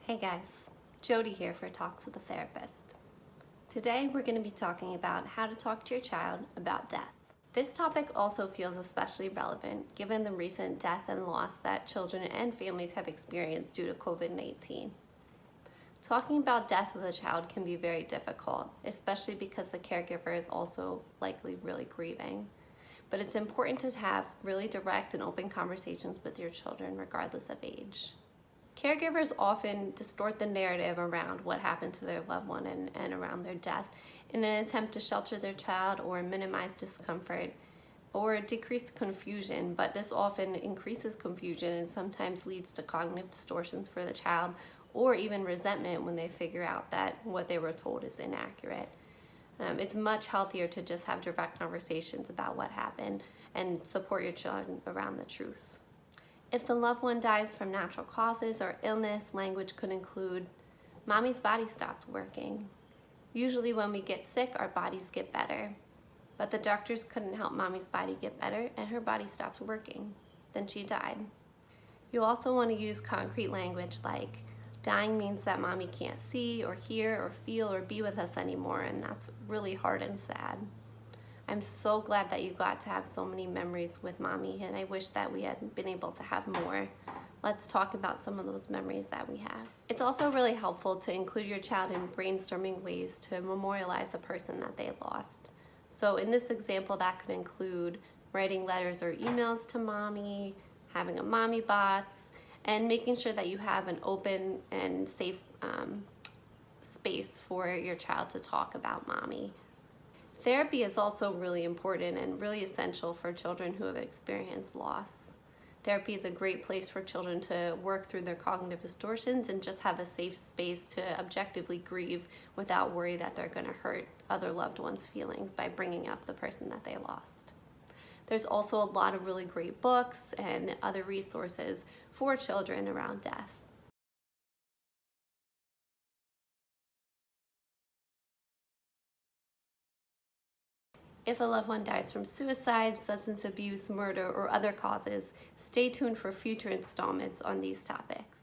Hey guys, Jodie here for Talks with a Therapist. Today we're going to be talking about how to talk to your child about death. This topic also feels especially relevant given the recent death and loss that children and families have experienced due to COVID-19. Talking about death with a child can be very difficult, especially because the caregiver is also likely really grieving. But it's important to have really direct and open conversations with your children regardless of age. Caregivers often distort the narrative around what happened to their loved one and around their death in an attempt to shelter their child or minimize discomfort or decrease confusion, but this often increases confusion and sometimes leads to cognitive distortions for the child or even resentment when they figure out that what they were told is inaccurate. It's much healthier to just have direct conversations about what happened and support your children around the truth. If the loved one dies from natural causes or illness, language could include, "Mommy's body stopped working." Usually when we get sick, our bodies get better. But the doctors couldn't help Mommy's body get better and her body stopped working. Then she died. You also want to use concrete language like, "Dying means that Mommy can't see or hear or feel or be with us anymore, and that's really hard and sad. I'm so glad that you got to have so many memories with Mommy, and I wish that we had been able to have more. Let's talk about some of those memories that we have." It's also really helpful to include your child in brainstorming ways to memorialize the person that they lost. So in this example, that could include writing letters or emails to Mommy, having a Mommy box, and making sure that you have an open and safe space for your child to talk about Mommy. Therapy is also really important and really essential for children who have experienced loss. Therapy is a great place for children to work through their cognitive distortions and just have a safe space to objectively grieve without worry that they're going to hurt other loved ones' feelings by bringing up the person that they lost. There's also a lot of really great books and other resources for children around death. If a loved one dies from suicide, substance abuse, murder, or other causes, stay tuned for future installments on these topics.